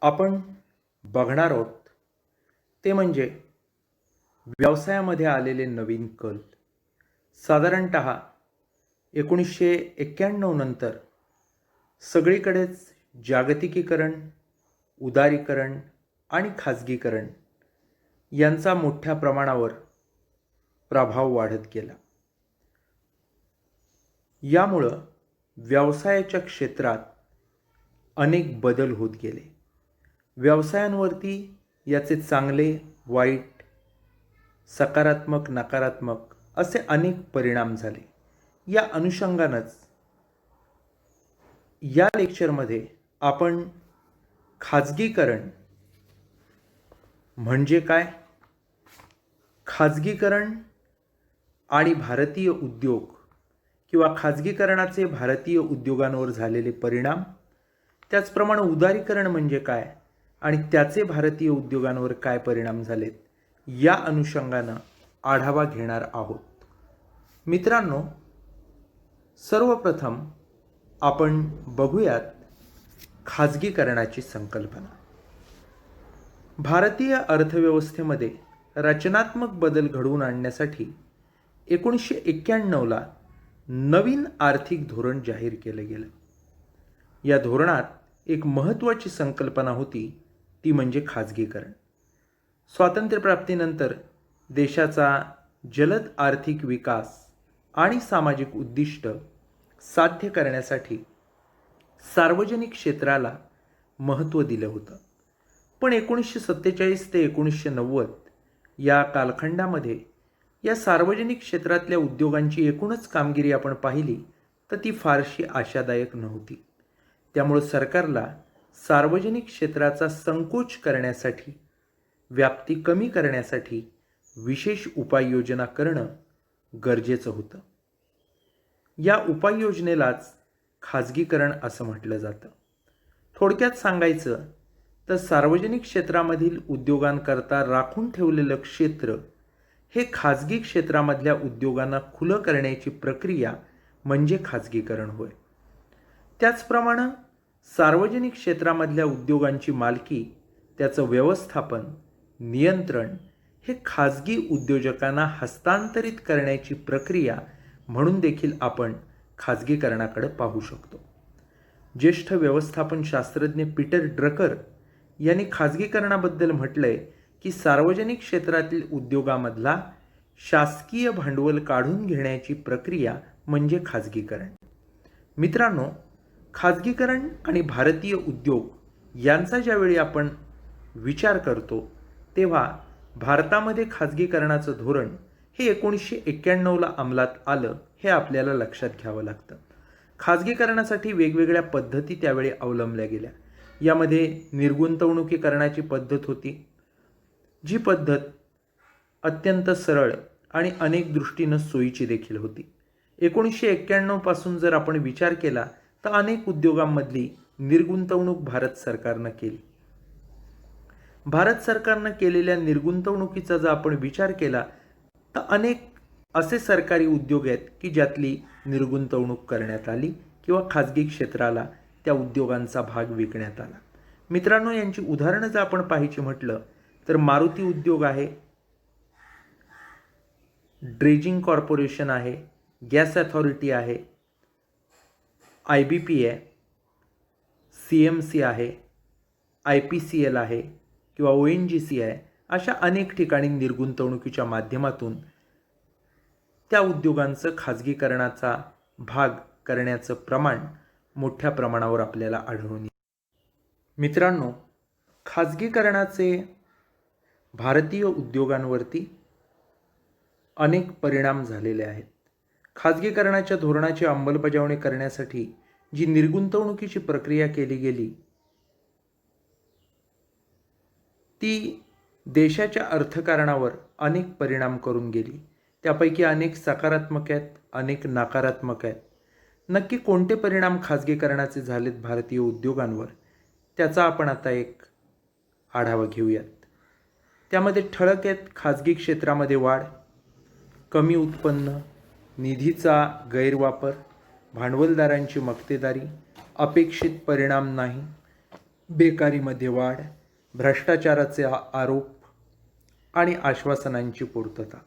आपण बघणार आहोत ते म्हणजे व्यवसायामध्ये आलेले नवीन कल. साधारणत 1991 नंतर सगळीकडेच जागतिकीकरण, उदारीकरण आणि खाजगीकरण यांचा मोठ्या प्रमाणावर प्रभाव वाढत गेला. यामुळं व्यवसायाच्या क्षेत्रात अनेक बदल होत गेले. व्यवसायांवरती याचे चांगले, वाईट, सकारात्मक, नकारात्मक असे अनेक परिणाम झाले. या अनुषंगानंच या लेक्चरमध्ये आपण खाजगीकरण म्हणजे काय, खाजगीकरण आणि भारतीय उद्योग किंवा खाजगीकरणाचे भारतीय उद्योगांवर झालेले परिणाम, त्याचप्रमाणे उदारीकरण म्हणजे काय आणि त्याचे भारतीय उद्योगांवर काय परिणाम झालेत, या अनुषंगानं आढावा घेणार आहोत. मित्रांनो, सर्वप्रथम आपण बघूयात खाजगीकरणाची संकल्पना. भारतीय अर्थव्यवस्थेमध्ये रचनात्मक बदल घडवून आणण्यासाठी 1991ला नवीन आर्थिक धोरण जाहीर केलं गेलं. या धोरणात एक महत्त्वाची संकल्पना होती, ती म्हणजे खाजगीकरण. स्वातंत्र्यप्राप्तीनंतर देशाचा जलद आर्थिक विकास आणि सामाजिक उद्दिष्ट साध्य करण्यासाठी सार्वजनिक क्षेत्राला महत्त्व दिलं होतं. पण 1947 ते 1990 या कालखंडामध्ये या सार्वजनिक क्षेत्रातल्या उद्योगांची एकूणच कामगिरी आपण पाहिली तर ती फारशी आशादायक नव्हती. त्यामुळे सरकारला सार्वजनिक क्षेत्राचा संकोच करण्यासाठी, व्याप्ती कमी करण्यासाठी विशेष उपाययोजना करणं गरजेचं होतं. या उपाययोजनेलाच खाजगीकरण असं म्हटलं जातं. थोडक्यात सांगायचं तर सार्वजनिक क्षेत्रामधील उद्योगांकरता राखून ठेवलेलं क्षेत्र हे खाजगी क्षेत्रामधल्या उद्योगांना खुलं करण्याची प्रक्रिया म्हणजे खाजगीकरण होय. त्याचप्रमाणे सार्वजनिक क्षेत्रामधल्या उद्योगांची मालकी, त्याचं व्यवस्थापन, नियंत्रण हे खाजगी उद्योजकांना हस्तांतरित करण्याची प्रक्रिया म्हणून देखील आपण खाजगीकरणाकडे पाहू शकतो. ज्येष्ठ व्यवस्थापन शास्त्रज्ञ पीटर ड्रकर यांनी खाजगीकरणाबद्दल म्हटलंय की सार्वजनिक क्षेत्रातील उद्योगामधला शासकीय भांडवल काढून घेण्याची प्रक्रिया म्हणजे खाजगीकरण. मित्रांनो, खाजगीकरण आणि भारतीय उद्योग यांचा ज्यावेळी आपण विचार करतो तेव्हा भारतामध्ये खाजगीकरणाचं धोरण हे 1991ला अंमलात आलं, हे आपल्याला लक्षात घ्यावं लागतं. खाजगीकरणासाठी वेगवेगळ्या पद्धती त्यावेळी अवलंबल्या गेल्या. यामध्ये निर्गुंतवणुकीकरणाची पद्धत होती, जी पद्धत अत्यंत सरळ आणि अनेक दृष्टीनं सोयीची देखील होती. 1991 पासून जर आपण विचार केला तर अनेक उद्योगांमधली निर्गुंतवणूक भारत सरकारनं केली. भारत सरकारनं केलेल्या निर्गुंतवणुकीचा जर आपण विचार केला तर अनेक असे सरकारी उद्योग आहेत की ज्यातली निर्गुंतवणूक करण्यात आली किंवा खाजगी क्षेत्राला त्या उद्योगांचा भाग विकण्यात आला. मित्रांनो, यांची उदाहरणं जर आपण पाहायची म्हटलं तर मारुती उद्योग आहे, ड्रेजिंग कॉर्पोरेशन आहे, गॅस अथॉरिटी आहे, IBP आहे, CMC आहे, IPCL आहे किंवा ONGC आहे. अशा अनेक ठिकाणी निर्गुंतवणुकीच्या माध्यमातून त्या उद्योगांचं खाजगीकरणाचा भाग करण्याचं प्रमाण मोठ्या प्रमाणावर आपल्याला आढळून येईल. मित्रांनो, खाजगीकरणाचे भारतीय उद्योगांवरती अनेक परिणाम झालेले आहेत. खाजगीकरणाच्या धोरणाची अंमलबजावणी करण्यासाठी जी निर्गुंतवणुकीची प्रक्रिया केली गेली ती देशाच्या अर्थकारणावर अनेक परिणाम करून गेली. त्यापैकी अनेक सकारात्मक आहेत, अनेक नकारात्मक आहेत. नक्की कोणते परिणाम खाजगीकरणाचे झालेत भारतीय उद्योगांवर, त्याचा आपण आता एक आढावा घेऊयात. त्यामध्ये ठळक आहेत खाजगी क्षेत्रामध्ये वाढ, कमी उत्पन्न, निधीचा गैरवापर, भांडवलदारांची मक्तेदारी, अपेक्षित परिणाम नाही, बेकारीमध्ये वाढ, भ्रष्टाचाराचे आरोप आणि आश्वासनांची पूर्तता.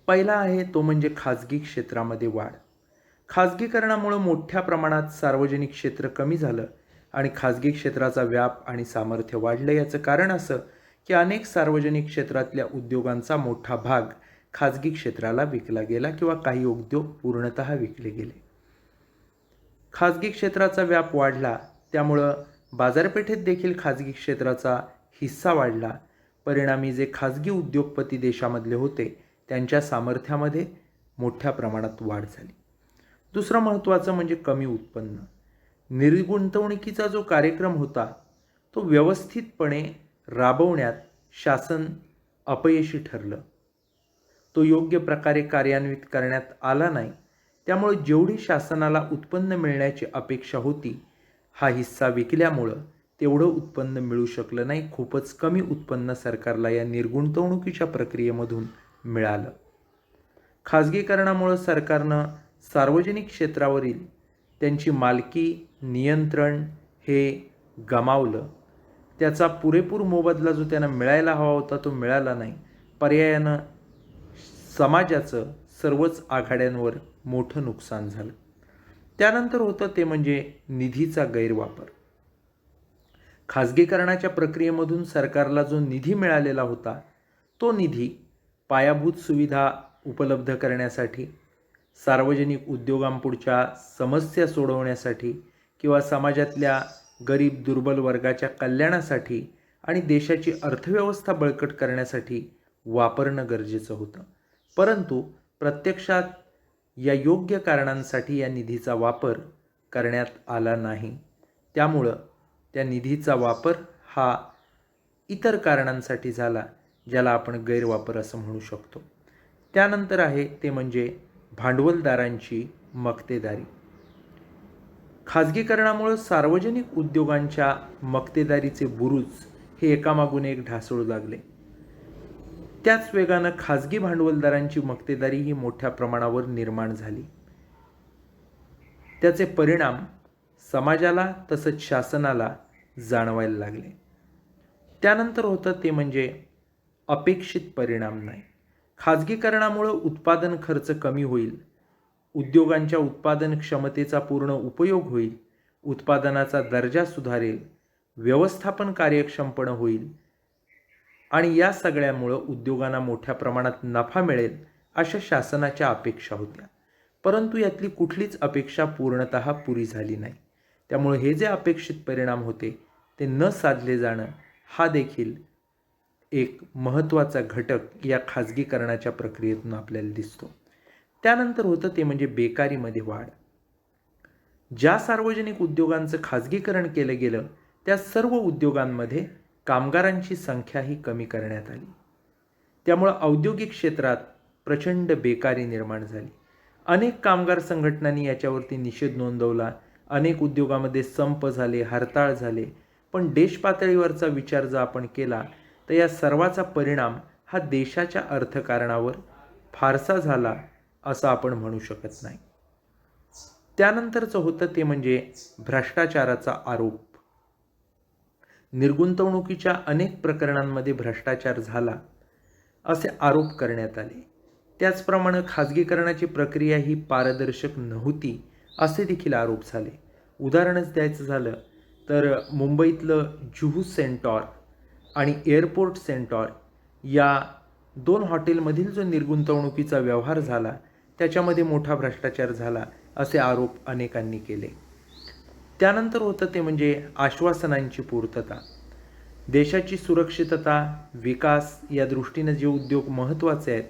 पहिला आहे तो म्हणजे खाजगी क्षेत्रामध्ये वाढ. खाजगीकरणामुळे मोठ्या प्रमाणात सार्वजनिक क्षेत्र कमी झालं आणि खाजगी क्षेत्राचा व्याप आणि सामर्थ्य वाढलं. याचं कारण असं की अनेक सार्वजनिक क्षेत्रातल्या उद्योगांचा मोठा भाग खाजगी क्षेत्राला विकला गेला किंवा काही उद्योग पूर्णतः विकले गेले. खाजगी क्षेत्राचा व्याप वाढला, त्यामुळं बाजारपेठेत देखील खाजगी क्षेत्राचा हिस्सा वाढला. परिणामी जे खाजगी उद्योगपती देशामधले होते त्यांच्या सामर्थ्यामध्ये मोठ्या प्रमाणात वाढ झाली. दुसरं महत्त्वाचं म्हणजे कमी उत्पन्न. निर्गुंतवणुकीचा जो कार्यक्रम होता तो व्यवस्थितपणे राबवण्यात शासन अपयशी ठरलं. तो योग्य प्रकारे कार्यान्वित करण्यात आला नाही. त्यामुळे जेवढी शासनाला उत्पन्न मिळण्याची अपेक्षा होती, हा हिस्सा विकल्यामुळं तेवढं उत्पन्न मिळू शकलं नाही. खूपच कमी उत्पन्न सरकारला या निर्गुंतवणुकीच्या प्रक्रियेमधून मिळालं. खाजगीकरणामुळं सरकारनं सार्वजनिक क्षेत्रावरील त्यांची मालकी, नियंत्रण हे गमावलं. त्याचा पुरेपूर मोबदला जो त्यांना मिळायला हवा होता तो मिळाला नाही. पर्यायानं समाजाचं सर्वच आघाड्यांवर मोठं नुकसान झालं. त्यानंतर होतं ते म्हणजे निधीचा गैरवापर. खाजगीकरणाच्या प्रक्रियेमधून सरकारला जो निधी मिळालेला होता तो निधी पायाभूत सुविधा उपलब्ध करण्यासाठी, सार्वजनिक उद्योगांपुढच्या समस्या सोडवण्यासाठी किंवा समाजातल्या गरीब दुर्बल वर्गाच्या कल्याणासाठी आणि देशाची अर्थव्यवस्था बळकट करण्यासाठी वापरणं गरजेचं होतं. परंतु प्रत्यक्षात या योग्य कारणांसाठी या निधीचा वापर करण्यात आला नाही. त्यामुळं त्या निधीचा वापर हा इतर कारणांसाठी झाला, ज्याला आपण गैरवापर असं म्हणू शकतो. त्यानंतर आहे ते म्हणजे भांडवलदारांची मक्तेदारी. खाजगीकरणामुळे सार्वजनिक उद्योगांच्या मक्तेदारीचे बुरुज हे एकामागून एक ढासळू लागले. त्याच वेगानं खाजगी भांडवलदारांची मक्तेदारी ही मोठ्या प्रमाणावर निर्माण झाली. त्याचे परिणाम समाजाला तसंच शासनाला जाणवायला लागले. त्यानंतर होतं ते म्हणजे अपेक्षित परिणाम नाही. खाजगीकरणामुळे उत्पादन खर्च कमी होईल, उद्योगांच्या उत्पादन क्षमतेचा पूर्ण उपयोग होईल, उत्पादनाचा दर्जा सुधारेल, व्यवस्थापन कार्यक्षमपणे होईल आणि या सगळ्यामुळं उद्योगांना मोठ्या प्रमाणात नफा मिळेल अशा शासनाच्या अपेक्षा होत्या. परंतु यातली कुठलीच अपेक्षा पूर्णतः पुरी झाली नाही. त्यामुळे हे जे अपेक्षित परिणाम होते ते न साधले जाणं हा देखील एक महत्त्वाचा घटक या खाजगीकरणाच्या प्रक्रियेतून आपल्याला दिसतो. त्यानंतर होतं ते म्हणजे बेकारीमध्ये वाढ. ज्या सार्वजनिक उद्योगांचं खाजगीकरण केलं गेलं त्या सर्व उद्योगांमध्ये कामगारांची संख्याही कमी करण्यात आली. त्यामुळं औद्योगिक क्षेत्रात प्रचंड बेकारी निर्माण झाली. अनेक कामगार संघटनांनी याच्यावरती निषेध नोंदवला. अनेक उद्योगामध्ये संप झाले, हरताळ झाले. पण देशपातळीवरचा विचार जर आपण केला तर या सर्वाचा परिणाम हा देशाच्या अर्थकारणावर फारसा झाला असं आपण म्हणू शकत नाही. त्यानंतरचं होतं ते म्हणजे भ्रष्टाचाराचा आरोप. निर्गुंतवणुकीच्या अनेक प्रकरणांमध्ये भ्रष्टाचार झाला असे आरोप करण्यात आले. त्याचप्रमाणे खाजगीकरणाची प्रक्रिया ही पारदर्शक नव्हती असे देखील आरोप झाले. उदाहरणच द्यायचं झालं तर मुंबईतलं जुहू सेंटॉर आणि एअरपोर्ट सेंटॉर या 2 हॉटेलमधील जो निर्गुंतवणुकीचा व्यवहार झाला त्याच्यामध्ये मोठा भ्रष्टाचार झाला असे आरोप अनेकांनी केले. त्यानंतर होतं ते म्हणजे आश्वासनांची पूर्तता. देशाची सुरक्षितता, विकास या दृष्टीनं जे उद्योग महत्त्वाचे आहेत,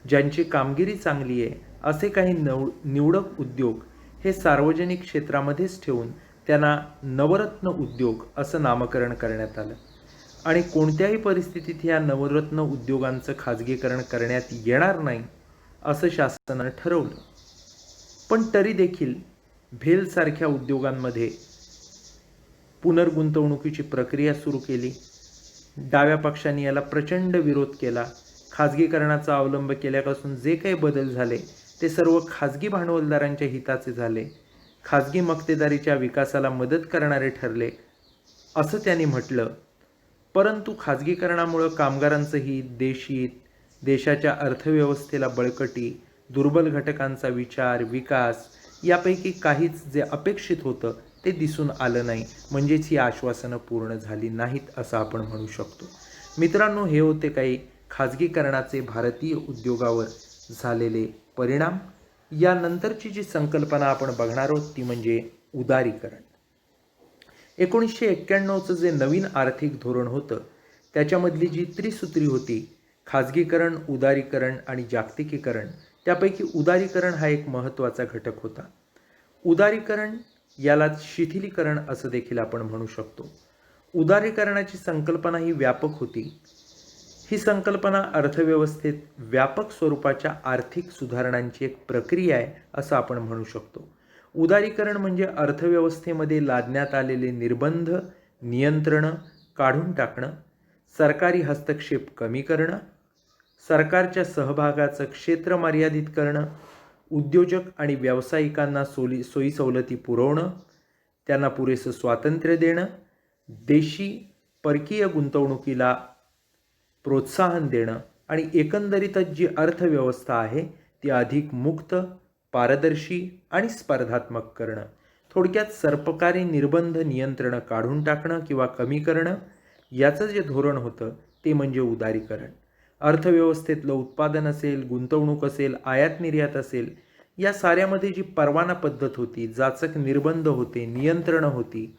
ज्यांची कामगिरी चांगली आहे असे काही निवडक उद्योग हे सार्वजनिक क्षेत्रामध्येच ठेवून त्यांना नवरत्न उद्योग असं नामकरण करण्यात आलं आणि कोणत्याही परिस्थितीत या नवरत्न उद्योगांचं खाजगीकरण करण्यात येणार नाही असं शासनानं ठरवलं. पण तरी देखील भेलसारख्या उद्योगांमध्ये पुनर्गुंतवणुकीची प्रक्रिया सुरू केली. डाव्या पक्षांनी याला प्रचंड विरोध केला. खाजगीकरणाचा अवलंब केल्यापासून जे काही बदल झाले ते सर्व खाजगी भांडवलदारांच्या हिताचे झाले खाजगी मक्तेदारीच्या विकासाला मदत करणारे ठरले असं त्यांनी म्हटलं. परंतु खाजगीकरणामुळं कामगारांचं हित, देशहित, देशाच्या अर्थव्यवस्थेला बळकटी, दुर्बल घटकांचा विचार, विकास यापैकी काहीच जे अपेक्षित होतं ते दिसून आलं नाही. म्हणजेच ही आश्वासनं पूर्ण झाली नाहीत असं आपण म्हणू शकतो. मित्रांनो, हे होते काही खाजगीकरणाचे भारतीय उद्योगावर झालेले परिणाम. यानंतरची जी संकल्पना आपण बघणार आहोत ती म्हणजे उदारीकरण. 1991चं जे नवीन आर्थिक धोरण होतं त्याच्यामधली जी त्रिसूत्री होती, खाजगीकरण, उदारीकरण आणि जागतिकीकरण, त्यापैकी उदारीकरण हा एक महत्त्वाचा घटक होता. उदारीकरण याला शिथिलीकरण असं देखील आपण म्हणू शकतो. उदारीकरणाची संकल्पना ही व्यापक होती. ही संकल्पना अर्थव्यवस्थेत व्यापक स्वरूपाच्या आर्थिक सुधारणांची एक प्रक्रिया आहे असं आपण म्हणू शकतो. उदारीकरण म्हणजे अर्थव्यवस्थेमध्ये लादण्यात आलेले निर्बंध, नियंत्रणं काढून टाकणं, सरकारी हस्तक्षेप कमी करणं, सरकारच्या सहभागाचं क्षेत्र मर्यादित करणं, उद्योजक आणि व्यावसायिकांना सोयीसवलती पुरवणं, त्यांना पुरेसं स्वातंत्र्य देणं, देशी परकीय गुंतवणुकीला प्रोत्साहन देणं आणि एकंदरीतच जी अर्थव्यवस्था आहे ती अधिक मुक्त, पारदर्शी आणि स्पर्धात्मक करणं. थोडक्यात सरकारी निर्बंध, नियंत्रणं काढून टाकणं किंवा कमी करणं, याचं जे धोरण होतं ते म्हणजे उदारीकरण. अर्थव्यवस्थेतलं उत्पादन असेल, गुंतवणूक असेल, आयात निर्यात असेल, या साऱ्यामध्ये जी परवाना पद्धत होती, जाचक निर्बंध होते, नियंत्रणं होती,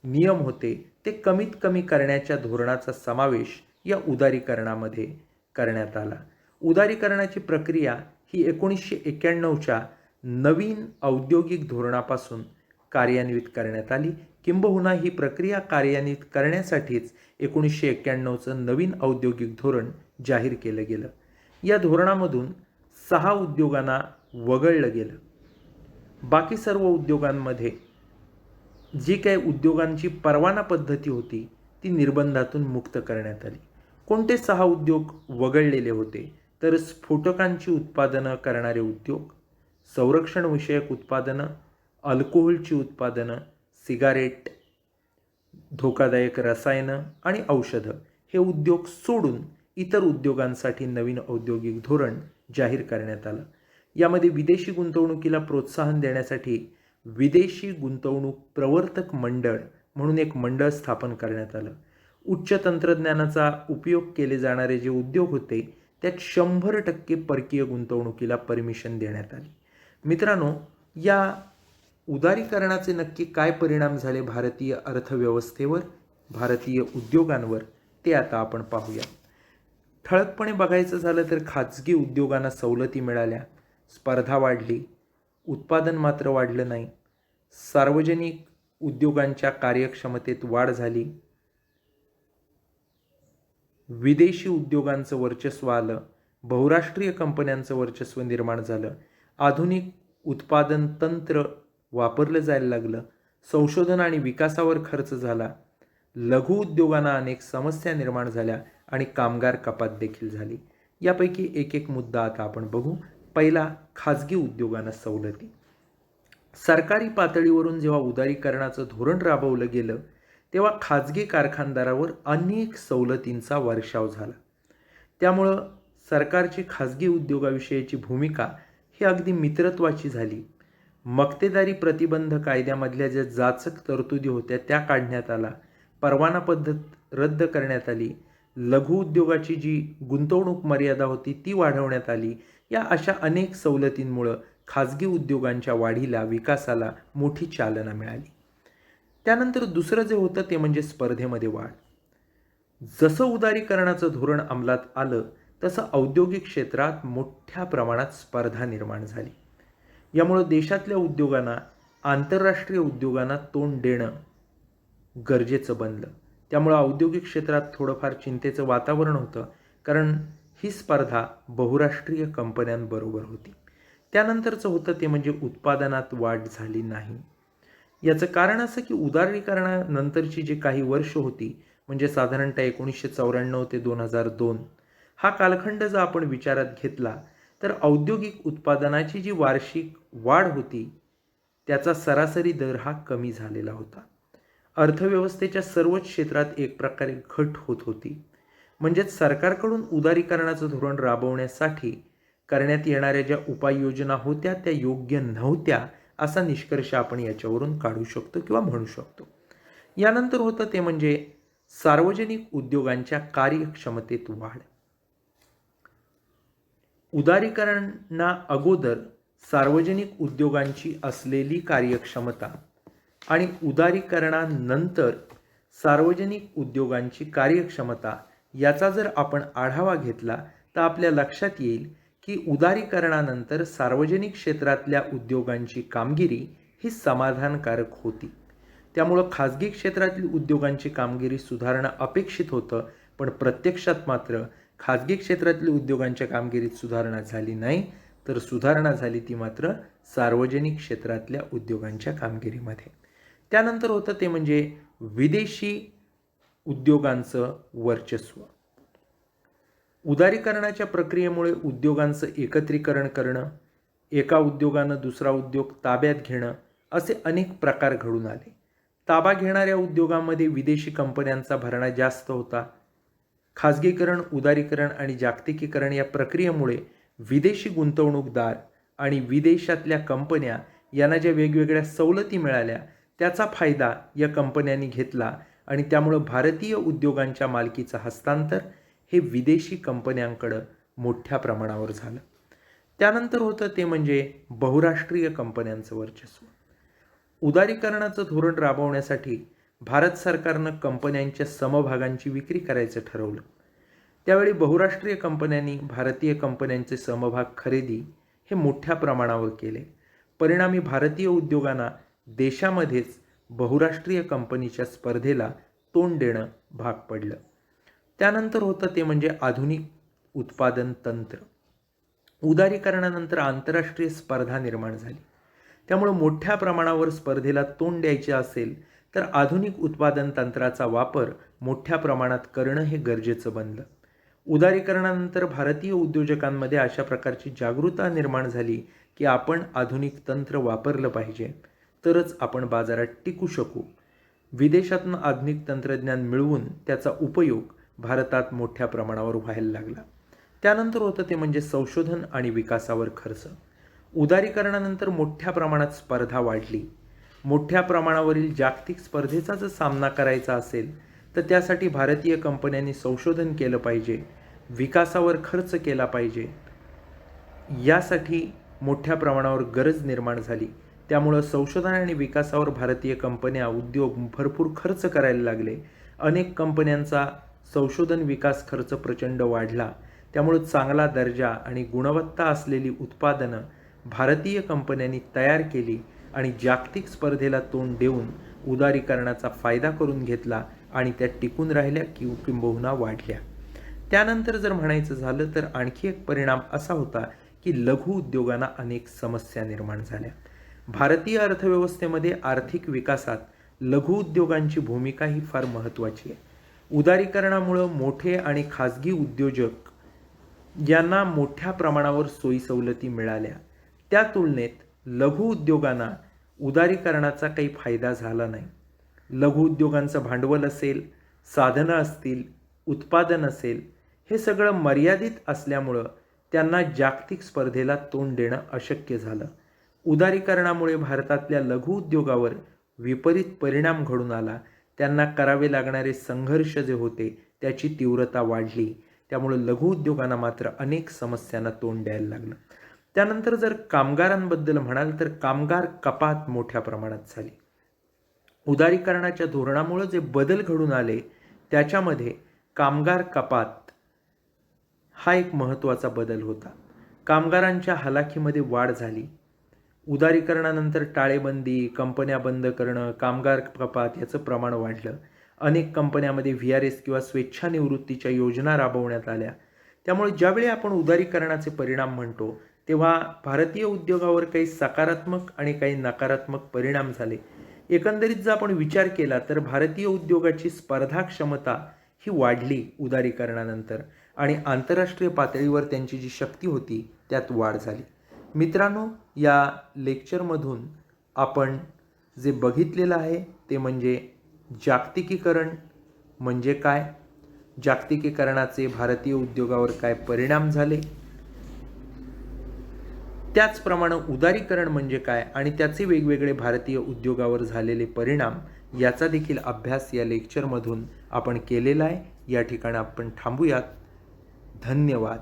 नियम होते, ते कमीत कमी करण्याच्या धोरणाचा समावेश या उदारीकरणामध्ये करण्यात आला. उदारीकरणाची प्रक्रिया ही 1991च्या नवीन औद्योगिक धोरणापासून कार्यान्वित करण्यात आली. किंबहुना ही प्रक्रिया कार्यान्वित करण्यासाठीच 1991चं नवीन औद्योगिक धोरण जाहीर केलं गेलं. या धोरणामधून 6 उद्योगांना वगळलं गेलं. बाकी सर्व उद्योगांमध्ये जी काही उद्योगांची परवाना पद्धती होती ती निर्बंधातून मुक्त करण्यात आली. कोणते 6 उद्योग वगळलेले होते तर स्फोटकांची उत्पादनं करणारे उद्योग, संरक्षणविषयक उत्पादनं, अल्कोहोलची उत्पादनं, सिगारेट, धोकादायक रसायनं आणि औषधं हे उद्योग सोडून इतर उद्योगांसाठी नवीन औद्योगिक धोरण जाहीर करण्यात आलं. यामध्ये विदेशी गुंतवणुकीला प्रोत्साहन देण्यासाठी विदेशी गुंतवणूक प्रवर्तक मंडळ म्हणून एक मंडळ स्थापन करण्यात आलं. उच्च तंत्रज्ञानाचा उपयोग केले जाणारे जे उद्योग होते त्यात 100% परकीय गुंतवणुकीला परमिशन देण्यात आली. मित्रांनो, या उदारीकरणाचे नक्की काय परिणाम झाले भारतीय अर्थव्यवस्थेवर, भारतीय उद्योगांवर, ते आता आपण पाहूया. ठळकपणे बघायचं झालं तर खाजगी उद्योगांना सवलती मिळाल्या, स्पर्धा वाढली, उत्पादन मात्र वाढलं नाही. सार्वजनिक उद्योगांच्या कार्यक्षमतेत वाढ झाली, विदेशी उद्योगांचं वर्चस्व आलं, बहुराष्ट्रीय कंपन्यांचं वर्चस्व निर्माण झालं, आधुनिक उत्पादन तंत्र वापरलं जायला लागलं, संशोधन आणि विकासावर खर्च झाला, लघु उद्योगांना अनेक समस्या निर्माण झाल्या आणि कामगार कपात देखील झाली. यापैकी एक एक मुद्दा आता आपण बघू. पहिला, खाजगी उद्योगांना सवलती. सरकारी पातळीवरून जेव्हा उदारीकरणाचं धोरण राबवलं गेलं तेव्हा खाजगी कारखानदारावर अनेक सवलतींचा वर्षाव झाला. त्यामुळं सरकारची खाजगी उद्योगाविषयीची भूमिका ही अगदी मित्रत्वाची झाली. मक्तेदारी प्रतिबंध कायद्यामधल्या ज्या जाचक तरतुदी होत्या त्या काढण्यात आला, परवाना पद्धत रद्द करण्यात आली, लघु उद्योगाची जी गुंतवणूक मर्यादा होती ती वाढवण्यात आली. या अशा अनेक सवलतींमुळं खाजगी उद्योगांच्या वाढीला, विकासाला मोठी चालना मिळाली. त्यानंतर दुसरं जे होतं ते म्हणजे स्पर्धेमध्ये वाढ. जसं उदारीकरणाचं धोरण अंमलात आलं तसं औद्योगिक क्षेत्रात मोठ्या प्रमाणात स्पर्धा निर्माण झाली. यामुळं देशातल्या उद्योगांना आंतरराष्ट्रीय उद्योगांना तोंड देणं गरजेचं बनलं. त्यामुळं औद्योगिक क्षेत्रात थोडंफार चिंतेचं वातावरण होतं, कारण ही स्पर्धा बहुराष्ट्रीय कंपन्यांबरोबर होती. त्यानंतरचं होतं ते म्हणजे उत्पादनात वाढ झाली नाही. याचं कारण असं की उदारीकरणानंतरची जी काही वर्ष होती म्हणजे साधारणतः 1994 ते 2002 हा कालखंड जर आपण विचारात घेतला तर औद्योगिक उत्पादनाची जी वार्षिक वाढ होती त्याचा सरासरी दर हा कमी झालेला होता. अर्थव्यवस्थेच्या सर्वच क्षेत्रात एक प्रकारे घट होत होती. म्हणजेच सरकारकडून उदारीकरणाचं धोरण राबवण्यासाठी करण्यात येणाऱ्या ज्या उपाययोजना होत्या त्या योग्य नव्हत्या असा निष्कर्ष आपण याच्यावरून काढू शकतो किंवा म्हणू शकतो. यानंतर होतं ते म्हणजे सार्वजनिक उद्योगांच्या कार्यक्षमतेत वाढ. उदारीकरणा अगोदर सार्वजनिक उद्योगांची असलेली कार्यक्षमता आणि उदारीकरणानंतर सार्वजनिक उद्योगांची कार्यक्षमता याचा जर आपण आढावा घेतला तर आपल्या लक्षात येईल की उदारीकरणानंतर सार्वजनिक क्षेत्रातल्या उद्योगांची कामगिरी ही समाधानकारक होती. त्यामुळं खाजगी क्षेत्रातील उद्योगांची कामगिरी सुधारणं अपेक्षित होतं, पण प्रत्यक्षात मात्र खाजगी क्षेत्रातील उद्योगांच्या कामगिरीत सुधारणा झाली नाही, तर सुधारणा झाली ती मात्र सार्वजनिक क्षेत्रातल्या उद्योगांच्या कामगिरीमध्ये. त्यानंतर होतं ते म्हणजे विदेशी उद्योगांचं वर्चस्व. उदारीकरणाच्या प्रक्रियेमुळे उद्योगांचं एकत्रीकरण करणं, एका उद्योगानं दुसरा उद्योग ताब्यात घेणं असे अनेक प्रकार घडून आले. ताबा घेणाऱ्या उद्योगांमध्ये विदेशी कंपन्यांचा भरणा जास्त होता. खाजगीकरण, उदारीकरण आणि जागतिकीकरण या प्रक्रियेमुळे विदेशी गुंतवणूकदार आणि विदेशातल्या कंपन्या यांना ज्या वेगवेगळ्या सवलती मिळाल्या त्याचा फायदा या कंपन्यांनी घेतला आणि त्यामुळं भारतीय उद्योगांच्या मालकीचं हस्तांतर हे विदेशी कंपन्यांकडं मोठ्या प्रमाणावर झालं. त्यानंतर होतं ते म्हणजे बहुराष्ट्रीय कंपन्यांचं वर्चस्व. उदारीकरणाचं धोरण राबवण्यासाठी भारत सरकारनं कंपन्यांच्या समभागांची विक्री करायचं ठरवलं. त्यावेळी बहुराष्ट्रीय कंपन्यांनी भारतीय कंपन्यांचे समभाग खरेदी हे मोठ्या प्रमाणावर केले. परिणामी भारतीय उद्योगांना देशामध्येच बहुराष्ट्रीय कंपनीच्या स्पर्धेला तोंड देणं भाग पडलं. त्यानंतर होतं ते म्हणजे आधुनिक उत्पादन तंत्र. उदारीकरणानंतर आंतरराष्ट्रीय स्पर्धा निर्माण झाली. त्यामुळे मोठ्या प्रमाणावर स्पर्धेला तोंड द्यायचे असेल तर आधुनिक उत्पादन तंत्राचा वापर मोठ्या प्रमाणात करणं हे गरजेचं बनलं. उदारीकरणानंतर भारतीय उद्योजकांमध्ये अशा प्रकारची जागरूकता निर्माण झाली की आपण आधुनिक तंत्र वापरलं पाहिजे, तरच आपण बाजारात टिकू शकू. विदेशातून आधुनिक तंत्रज्ञान मिळवून त्याचा उपयोग भारतात मोठ्या प्रमाणावर व्हायला लागला. त्यानंतर होतं ते म्हणजे संशोधन आणि विकासावर खर्च. उदारीकरणानंतर मोठ्या प्रमाणात स्पर्धा वाढली. मोठ्या प्रमाणावरील जागतिक स्पर्धेचा जर सामना करायचा असेल तर त्यासाठी भारतीय कंपन्यांनी संशोधन केलं पाहिजे, विकासावर खर्च केला पाहिजे. यासाठी मोठ्या प्रमाणावर गरज निर्माण झाली. त्यामुळं संशोधन आणि विकासावर भारतीय कंपन्या, उद्योग भरपूर खर्च करायला लागले. अनेक कंपन्यांचा संशोधन विकास खर्च प्रचंड वाढला. त्यामुळे चांगला दर्जा आणि गुणवत्ता असलेली उत्पादनं भारतीय कंपन्यांनी तयार केली आणि जागतिक स्पर्धेला तोंड देऊन उदारीकरणाचा फायदा करून घेतला आणि त्या टिकून राहिल्या किंबहुना वाढल्या. त्यानंतर जर म्हणायचं झालं तर आणखी एक परिणाम असा होता की लघु उद्योगांना अनेक समस्या निर्माण झाल्या. भारतीय अर्थव्यवस्थेमध्ये आर्थिक विकासात लघु उद्योगांची भूमिका ही फार महत्त्वाची आहे. उदारीकरणामुळं मोठे आणि खाजगी उद्योजक यांना मोठ्या प्रमाणावर सोयी सवलती मिळाल्या. त्या तुलनेत लघु उद्योगांना उदारीकरणाचा काही फायदा झाला नाही. लघु उद्योगांचं भांडवल असेल, साधनं असतील, उत्पादन असेल, हे सगळं मर्यादित असल्यामुळं त्यांना जागतिक स्पर्धेला तोंड देणं अशक्य झालं. उदारीकरणामुळे भारतातल्या लघु उद्योगावर विपरीत परिणाम घडून आला. त्यांना करावे लागणारे संघर्ष जे होते त्याची तीव्रता वाढली. त्यामुळे लघु उद्योगांना मात्र अनेक समस्यांना तोंड द्यायला लागलं. त्यानंतर जर कामगारांबद्दल म्हणाल तर कामगार कपात मोठ्या प्रमाणात झाली. उदारीकरणाच्या धोरणामुळे जे बदल घडून आले त्याच्यामध्ये कामगार कपात हा एक महत्त्वाचा बदल होता. कामगारांच्या हलाखीमध्ये वाढ झाली. उदारीकरणानंतर टाळेबंदी, कंपन्या बंद करणं, कामगार कपात याचं प्रमाण वाढलं. अनेक कंपन्यामध्ये VRS किंवा स्वेच्छानिवृत्तीच्या योजना राबवण्यात आल्या. त्यामुळे ज्यावेळी आपण उदारीकरणाचे परिणाम म्हणतो तेव्हा भारतीय उद्योगावर काही सकारात्मक आणि काही नकारात्मक परिणाम झाले. एकंदरीत जर आपण विचार केला तर भारतीय उद्योगाची स्पर्धा क्षमता ही वाढली उदारीकरणानंतर आणि आंतरराष्ट्रीय पातळीवर त्यांची जी शक्ती होती त्यात वाढ झाली. मित्रांनो, या लेक्चरमधून आपण जे बघितलेलं आहे ते म्हणजे जागतिकीकरण म्हणजे काय, जागतिकीकरणाचे भारतीय उद्योगावर काय परिणाम झाले, त्याचप्रमाणे उदारीकरण म्हणजे काय आणि त्याचे वेगवेगळे भारतीय उद्योगावर झालेले परिणाम याचा देखील अभ्यास या लेक्चरमधून आपण केलेला आहे. या ठिकाणी आपण थांबूयात. धन्यवाद.